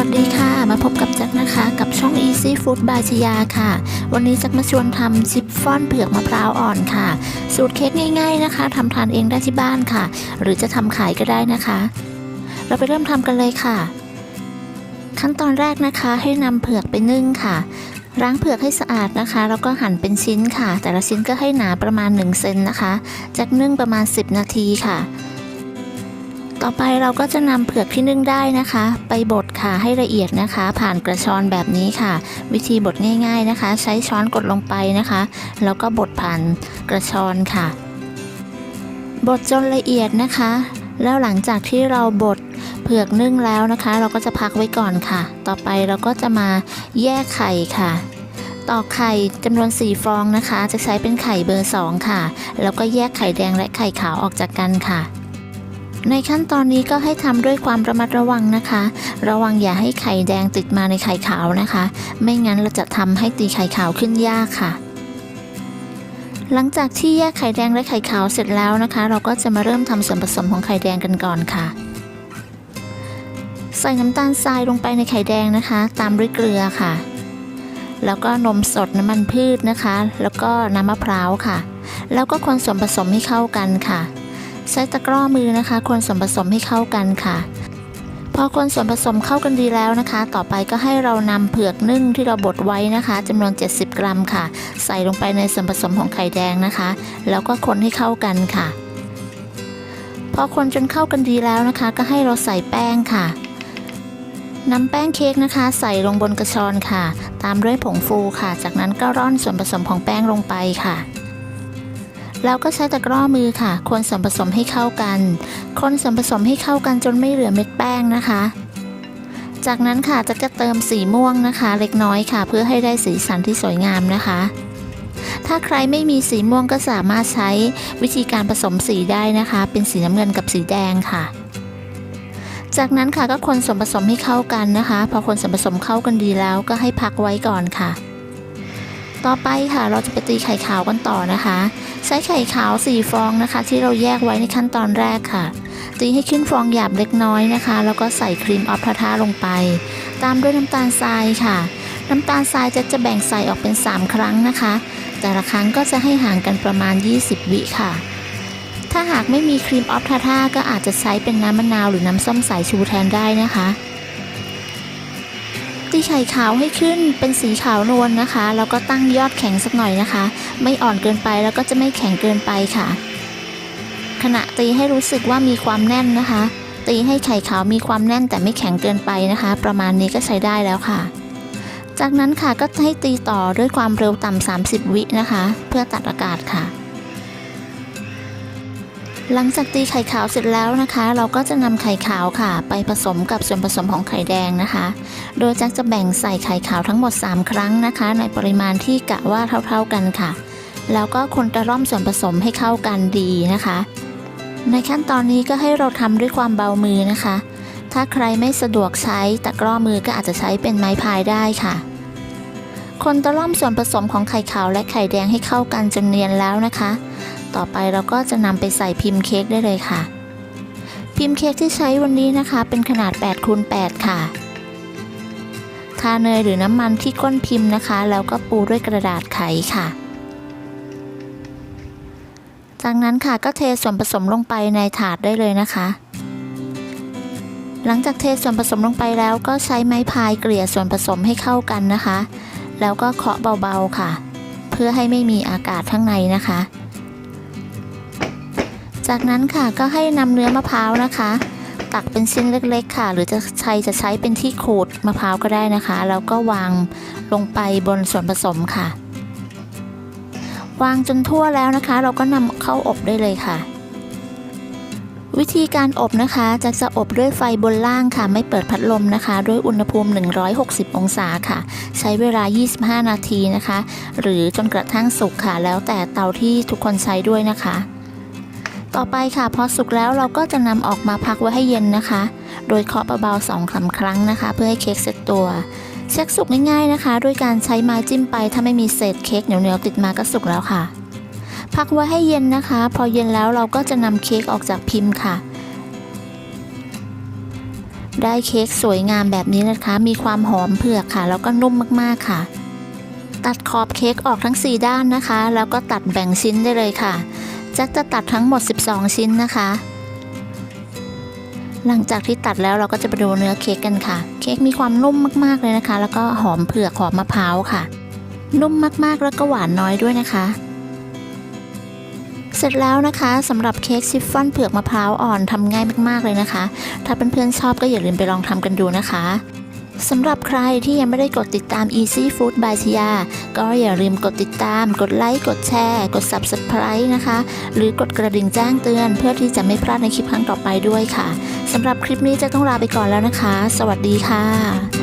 วัสดีค่ะมาพบกับแจ็คนะคะกับช่อง Easy Food by ชยาค่ะวันนี้แจ็คมาชวนทำชิฟฟ่อนเผือกมะพร้าวอ่อนค่ะสูตรเค้กง่ายๆนะคะทำทานเองได้ที่บ้านค่ะหรือจะทำขายก็ได้นะคะเราไปเริ่มทำกันเลยค่ะขั้นตอนแรกนะคะให้นำเผือกไปนึ่งค่ะล้างเผือกให้สะอาดนะคะแล้วก็หั่นเป็นชิ้นค่ะแต่ละชิ้นก็ให้หนาประมาณ1 เซนนะคะแจ็คนึ่งประมาณ10 นาทีค่ะต่อไปเราก็จะนำเผือกที่นึ่งได้นะคะไปบดค่ะให้ละเอียดนะคะผ่านกระชอนแบบนี้ค่ะวิธีบดง่ายๆนะคะใช้ช้อนกดลงไปนะคะแล้วก็บดผ่านกระชอนค่ะบดจนละเอียดนะคะแล้วหลังจากที่เราบดเผือกนึ่งแล้วนะคะเราก็จะพักไว้ก่อนค่ะต่อไปเราก็จะมาแยกไข่ค่ะตอกไข่จำนวน4 ฟองนะคะจะใช้เป็นไข่เบอร์2ค่ะแล้วก็แยกไข่แดงและไข่ขาวออกจากกันค่ะในขั้นตอนนี้ก็ให้ทำด้วยความระมัดระวังนะคะระวังอย่าให้ไข่แดงติดมาในไข่ขาวนะคะไม่งั้นเราจะทำให้ตีไข่ขาวขึ้นยากค่ะหลังจากที่แยกไข่แดงและไข่ขาวเสร็จแล้วนะคะเราก็จะมาเริ่มทำส่วนผสมของไข่แดงกันก่อนค่ะใส่น้ำตาลทรายลงไปในไข่แดงนะคะตามด้วยเกลือค่ะแล้วก็นมสดน้ำมันพืชนะคะแล้วก็น้ำมะพร้าวค่ะแล้วก็คนส่วนผสมให้เข้ากันค่ะใช้ตะกร้อมือนะคะคนส่วนผสมให้เข้ากันค่ะพอคนส่วนผสมเข้ากันดีแล้วนะคะต่อไปก็ให้เรานำเผือกนึ่งที่เราบดไว้นะคะจำนวน70 กรัมค่ะใส่ลงไปในส่วนผสมของไข่แดงนะคะแล้วก็คนให้เข้ากันค่ะพอคนจนเข้ากันดีแล้วนะคะก็ให้เราใส่แป้งค่ะนำแป้งเค้กนะคะใส่ลงบนกระชอนค่ะตามด้วยผงฟูค่ะจากนั้นก็ร่อนส่วนผสมของแป้งลงไปค่ะแล้วก็ใช้ตะกร้อมือค่ะคนส่วนผสมให้เข้ากันคนส่วนผสมให้เข้ากันจนไม่เหลือเม็ดแป้งนะคะจากนั้นค่ะจะเติมสีม่วงนะคะเล็กน้อยค่ะเพื่อให้ได้สีสันที่สวยงามนะคะถ้าใครไม่มีสีม่วงก็สามารถใช้วิธีการผสมสีได้นะคะเป็นสีน้ำเงินกับสีแดงค่ะจากนั้นค่ะก็คนส่วนผสมให้เข้ากันนะคะพอคนส่วนผสมเข้ากันดีแล้วก็ให้พักไว้ก่อนค่ะต่อไปค่ะเราจะไปตีไข่ขาวกันต่อนะคะใช้ไข่ขาว4 ฟองนะคะที่เราแยกไว้ในขั้นตอนแรกค่ะตีให้ขึ้นฟองหยาบเล็กน้อยนะคะแล้วก็ใส่ครีมออฟทาท่าลงไปตามด้วยน้ำตาลทรายค่ะน้ำตาลทรายจะแบ่งใส่ออกเป็น3 ครั้งนะคะแต่ละครั้งก็จะให้ห่างกันประมาณ20 วิค่ะถ้าหากไม่มีครีมออฟทาท่าก็อาจจะใช้เป็นน้ำมะนาวหรือน้ำส้มสายชูแทนได้นะคะตีไข่ขาวให้ขึ้นเป็นสีขาวนวลนะคะแล้วก็ตั้งยอดแข็งสักหน่อยนะคะไม่อ่อนเกินไปแล้วก็จะไม่แข็งเกินไปค่ะขณะตีให้รู้สึกว่ามีความแน่นนะคะตีให้ไข่ขาวมีความแน่นแต่ไม่แข็งเกินไปนะคะประมาณนี้ก็ใช้ได้แล้วค่ะจากนั้นค่ะก็ให้ตีต่อด้วยความเร็วต่ำ30 วินะคะเพื่อตัดอากาศค่ะหลังจากตีไข่ขาวเสร็จแล้วนะคะเราก็จะนำไข่ขาวค่ะไปผสมกับส่วนผสมของไข่แดงนะคะโดยจะแบ่งใส่ไข่ขาวทั้งหมด3 ครั้งนะคะในปริมาณที่กะว่าเท่าๆกันค่ะแล้วก็คนตะล่อมส่วนผสมให้เข้ากันดีนะคะในขั้นตอนนี้ก็ให้เราทำด้วยความเบามือนะคะถ้าใครไม่สะดวกใช้ตะกร้อมือก็อาจจะใช้เป็นไม้พายได้ค่ะคนตะล่อมส่วนผสมของไข่ขาวและไข่แดงให้เข้ากันจนเนียนแล้วนะคะต่อไปเราก็จะนำไปใส่พิมพ์เค้กได้เลยค่ะพิมพ์เค้กที่ใช้วันนี้นะคะเป็นขนาด8x8ค่ะทาเนยหรือน้ำมันที่ก้นพิมพ์นะคะแล้วก็ปูด้วยกระดาษไขค่ะจากนั้นค่ะก็เทส่วนผสมลงไปในถาดได้เลยนะคะหลังจากเทส่วนผสมลงไปแล้วก็ใช้ไม้พายเกลี่ยส่วนผสมให้เข้ากันนะคะแล้วก็เคาะเบาๆค่ะเพื่อให้ไม่มีอากาศข้างในนะคะจากนั้นค่ะก็ให้นำเนื้อมะพร้าวนะคะตักเป็นชิ้นเล็กๆค่ะหรือจะใช้เป็นที่ขูดมะพร้าวก็ได้นะคะแล้วก็วางลงไปบนส่วนผสมค่ะวางจนทั่วแล้วนะคะเราก็นำเข้าอบได้เลยค่ะวิธีการอบนะคะจะอบด้วยไฟบนล่างค่ะไม่เปิดพัดลมนะคะด้วยอุณหภูมิ160 องศาค่ะใช้เวลา25 นาทีนะคะหรือจนกระทั่งสุกค่ะแล้วแต่เตาที่ทุกคนใช้ด้วยนะคะต่อไปค่ะพอสุกแล้วเราก็จะนำออกมาพักไว้ให้เย็นนะคะโดยเคาะเบาๆ2-3 ครั้งนะคะเพื่อให้เค้กเซ็ตตัวเช็คสุกง่ายๆนะคะด้วยการใช้ไม้จิ้มไปถ้าไม่มีเศษเค้กเหนียวๆติดมาก็สุกแล้วค่ะพักไว้ให้เย็นนะคะพอเย็นแล้วเราก็จะนำเค้กออกจากพิมพ์ค่ะ ได้เค้กสวยงามแบบนี้นะคะมีความหอมเผือกค่ะแล้วก็นุ่มมากๆค่ะตัดขอบเค้กออกทั้ง4ด้านนะคะแล้วก็ตัดแบ่งชิ้นได้เลยค่ะแจ็คจะตัดทั้งหมด12ชิ้นนะคะหลังจากที่ตัดแล้วเราก็จะไปดูเนื้อเค้กกันค่ะเค้กมีความนุ่มมากๆเลยนะคะแล้วก็หอมเผือกหอมมะพร้าวค่ะนุ่มมากๆแล้วก็หวานน้อยด้วยนะคะเสร็จแล้วนะคะสำหรับเค้กชิฟฟ่อนเผือกมะพร้าวอ่อนทำง่ายมากๆเลยนะคะถ้าเพื่อนๆชอบก็อย่าลืมไปลองทำกันดูนะคะสำหรับใครที่ยังไม่ได้กดติดตาม Easy Food by ชยาก็อย่าลืมกดติดตามกดไลค์กดแชร์กด Subscribe นะคะหรือกดกระดิ่งแจ้งเตือนเพื่อที่จะไม่พลาดในคลิปครั้งต่อไปด้วยค่ะสำหรับคลิปนี้จะต้องลาไปก่อนแล้วนะคะสวัสดีค่ะ